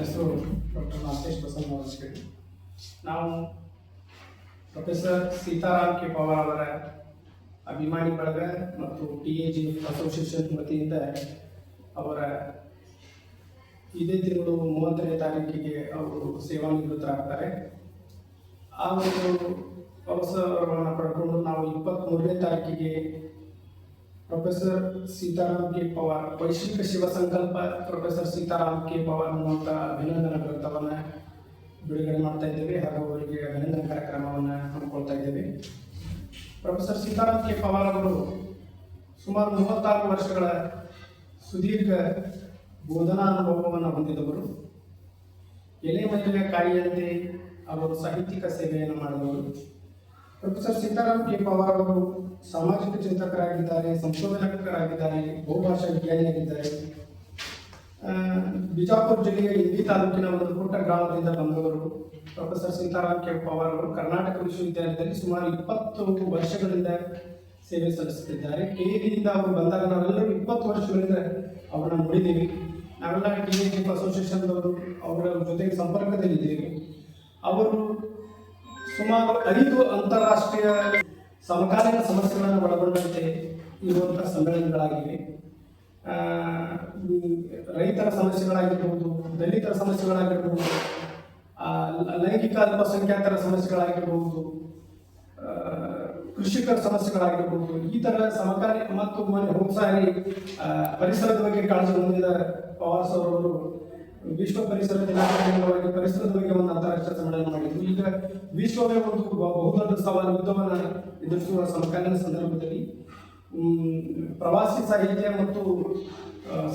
ಹೆಸರು ಡಾಕ್ಟರ್ ನಾಗೇಶ್ ಬಸವರಾಜ್ ಅಂತ ಹೇಳಿ. ನಾವು ಪ್ರೊಫೆಸರ್ ಸೀತಾರಾಮ್ ಕೆ ಪವಾರ್ ಅವರ ಅಭಿಮಾನಿ ಬಳಗ ಮತ್ತು TAG ಅಸೋಸಿಯೇಷನ್ ವತಿಯಿಂದ ಅವರ ಇದೇ ತಿಂಗಳು 30ನೇ ತಾರೀಕಿಗೆ ಅವರು ಸೇವಾನಿವೃತ್ತರಾಗ್ತಾರೆ. ಆ ಒಂದು ಅವಸರವನ್ನು ಪಡ್ಕೊಂಡು ನಾವು 23ನೇ ತಾರೀಕಿಗೆ ಪ್ರೊಫೆಸರ್ ಸೀತಾರಾಮ್ ಕೆ ಪವಾರ್ ವೈಶ್ವಿಕ ಶಿವ ಸಂಕಲ್ಪ ಪ್ರೊಫೆಸರ್ ಸೀತಾರಾಮ್ ಕೆ ಪವಾರ್ ಅನ್ನುವಂಥ ಅಭಿನಂದನಾ ಗ್ರಂಥವನ್ನು ಬಿಡುಗಡೆ ಮಾಡ್ತಾ ಇದ್ದೇವೆ ಹಾಗೂ ಅವರಿಗೆ ಅಭಿನಂದನಾ ಕಾರ್ಯಕ್ರಮವನ್ನು ಹಮ್ಮಿಕೊಳ್ತಾ ಇದ್ದೇವೆ. ಪ್ರೊಫೆಸರ್ ಸೀತಾರಾಮ್ ಕೆ ಪವಾರ್ ಅವರು ಸುಮಾರು 36 ವರ್ಷಗಳ ಸುದೀರ್ಘ ಬೋಧನಾ ಅನುಭವವನ್ನು ಹೊಂದಿದವರು. ಎಲೆ ಮಲ್ಲಿಗೆ ಕಾಯಿಯಂತೆ ಅವರು ಸಾಹಿತ್ಯಿಕ ಸೇವೆಯನ್ನು ಮಾಡಿದವರು. ಪ್ರೊಫೆಸರ್ ಸೀತಾರಾಮ್ ಕೆ ಪವಾರ್ ಅವರು ಸಾಮಾಜಿಕ ಚಿಂತಕರಾಗಿದ್ದಾರೆ, ಸಂಶೋಧಕರಾಗಿದ್ದಾರೆ, ಬಹುಭಾಷಾ ವಿಜ್ಞಾನಿಯಾಗಿದ್ದಾರೆ. ಬಿಜಾಪುರ ಜಿಲ್ಲೆಯ ಇಂಡಿ ತಾಲೂಕಿನ ಒಂದು ಪುಟ್ಟ ಗ್ರಾಮದಿಂದ ಬಂದವರು. ಪ್ರೊಫೆಸರ್ ಸೀತಾರಾಮ್ ಕೆ ಪವಾರ್ ಅವರು ಕರ್ನಾಟಕ ವಿಶ್ವವಿದ್ಯಾಲಯದಲ್ಲಿ ಸುಮಾರು 20 ವರ್ಷಗಳಿಂದ ಸೇವೆ ಸಲ್ಲಿಸುತ್ತಿದ್ದಾರೆ. KAD ಅವರು ಬಂದಾಗ ನಾವೆಲ್ಲರೂ 20 ವರ್ಷಗಳಿಂದ ಅವರನ್ನು ನೋಡಿದ್ದೀವಿ. ನಾವೆಲ್ಲ TAG ಅಸೋಸಿಯೇಷನ್ದವರು ಅವರ ಜೊತೆಗೆ ಸಂಪರ್ಕದಲ್ಲಿದ್ದೇವೆ. ಅವರು ಸುಮಾರು 5 ಅಂತಾರಾಷ್ಟ್ರೀಯ ಸಮಕಾಲೀನ ಸಮಸ್ಯೆಗಳನ್ನು ಒಳಗೊಂಡಂತೆ ಇರುವಂತಹ ಸಮ್ಮೇಳನಗಳಾಗಿವೆ. ರೈತರ ಸಮಸ್ಯೆಗಳಾಗಿರ್ಬೋದು, ದಲಿತರ ಸಮಸ್ಯೆಗಳಾಗಿರ್ಬೋದು, ಲೈಂಗಿಕ ಅಲ್ಪಸಂಖ್ಯಾತರ ಸಮಸ್ಯೆಗಳಾಗಿರ್ಬೋದು, ಕೃಷಿಕರ ಸಮಸ್ಯೆಗಳಾಗಿರ್ಬೋದು, ಈ ಥರ ಸಮಕಾಲೀನ ಮತ್ತು ಹೋದ ಸಾರಿ ಪರಿಸರದ ಬಗ್ಗೆ ಕಾಳಜಿ ಹೊಂದಿದ ಪವಾರ್ ಸರ್ ಅವರು ವಿಶ್ವ ಪರಿಸರ ದಿನಾಚರಣೆಗಾಗಿ ಪರಿಸರದ ಬಗ್ಗೆ ಒಂದು ಅಂತಾರಾಷ್ಟ್ರೀಯ ಸಮ್ಮೇಳನ ಮಾಡಿದ್ರು. ಈಗ ವಿಶ್ವವೇ ಒಂದು ಬಹುದೊಡ್ಡ ಸವಾಲು ಯುದ್ಧವನ್ನು ಎದುರಿಸುವ ಸಮಕಾಲೀನ ಸಂದರ್ಭದಲ್ಲಿ ಪ್ರವಾಸಿ ಸಾಹಿತ್ಯ ಮತ್ತು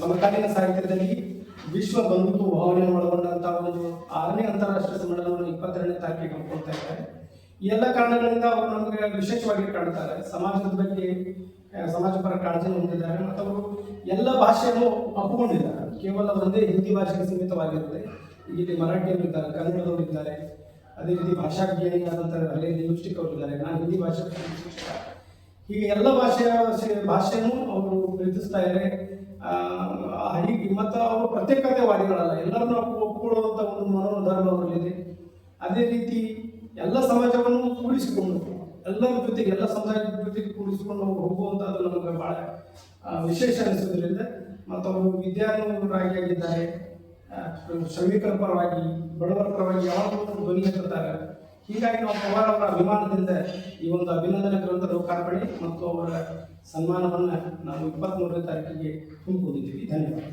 ಸಮಕಾಲೀನ ಸಾಹಿತ್ಯದಲ್ಲಿ ವಿಶ್ವ ಬಂಧುತ್ವ ಭಾವನೆಯನ್ನು ಒಳಗೊಂಡಂತಹ ಒಂದು 6ನೇ ಅಂತಾರಾಷ್ಟ್ರೀಯ ಸಮ್ಮೇಳನವನ್ನು 22ನೇ ತಾರೀಕಿಗೆ ಹಮ್ಮಿಕೊಳ್ತಾ ಇದ್ದಾರೆ. ಈ ಎಲ್ಲ ಕಾರಣಗಳಿಂದ ಅವರು ನಮಗೆ ವಿಶೇಷವಾಗಿ ಕಾಣ್ತಾರೆ. ಸಮಾಜದ ಬಗ್ಗೆ ಸಮಾಜ ಪರ ಕಾಳಜಿಯನ್ನು ಹೊಂದಿದ್ದಾರೆ ಮತ್ತು ಅವರು ಎಲ್ಲ ಭಾಷೆಯನ್ನು ಒಪ್ಪಿಕೊಂಡಿದ್ದಾರೆ. ಕೇವಲ ಒಂದೇ ಹಿಂದಿ ಭಾಷೆಗೆ ಸೀಮಿತವಾಗಿರುತ್ತೆ. ಇಲ್ಲಿ ಮರಾಠಿಯವರು ಇದ್ದಾರೆ, ಕನ್ನಡದವರು ಇದ್ದಾರೆ, ಅದೇ ರೀತಿ ಭಾಷಾಜ್ಞಾನಿಯಾದಂಥ ಹಳೆ ಲಿಂಗ್ವಿಸ್ಟಿಕ್ ಅವರು ಇದ್ದಾರೆ, ನಾನು ಹಿಂದಿ ಭಾಷೆ ಶಿಕ್ಷಕ. ಹೀಗೆ ಎಲ್ಲ ಭಾಷೆಯನ್ನು ಅವರು ಪ್ರೀತಿಸ್ತಾ ಇದ್ದಾರೆ. ಹೀಗೆ ಮತ್ತು ಅವರು ಪ್ರತ್ಯೇಕತೆವಾದಿಗಳಲ್ಲ, ಎಲ್ಲರನ್ನೂ ಒಪ್ಪಿಕೊಳ್ಳುವಂಥ ಒಂದು ಮನೋಧರ್ಮ ಅವರಲ್ಲಿದೆ. ಅದೇ ರೀತಿ ಎಲ್ಲ ಸಮಾಜವನ್ನು ಕೂಡಿಸಿಕೊಂಡು ಎಲ್ಲರ ಜೊತೆಗೆ ಎಲ್ಲ ಸಮುದಾಯದ ಜೊತೆಗೆ ಕೂಡಿಸಿಕೊಂಡು ಹೋಗುವಂಥದ್ದು ನಮಗೆ ಭಾಳ ವಿಶೇಷ ಅನಿಸೋದ್ರಿಂದ ಮತ್ತು ಅವರು ವಿದ್ಯಾರ್ಥಿಗಳಾಗಿ ಆಗಿದ್ದಾರೆ. ಶ್ರಮಿಕರ ಪರವಾಗಿ, ಬಡವರ ಪರವಾಗಿ ಯಾವಾಗಲೂ ಧ್ವನಿ ಎತ್ತುತ್ತಾರೆ. ಹೀಗಾಗಿ ನಾವು ಪವಾರ್ ಅವರ ಅಭಿಮಾನದಿಂದ ಈ ಒಂದು ಅಭಿನಂದನಾ ಗ್ರಂಥ ಲೋಕಾರ್ಪಣೆ ಮತ್ತು ಅವರ ಸನ್ಮಾನವನ್ನು ನಾವು 23ನೇ ತಾರೀಕಿಗೆ ಹಮ್ಮಿಕೊಂಡಿದ್ದೀವಿ. ಧನ್ಯವಾದ.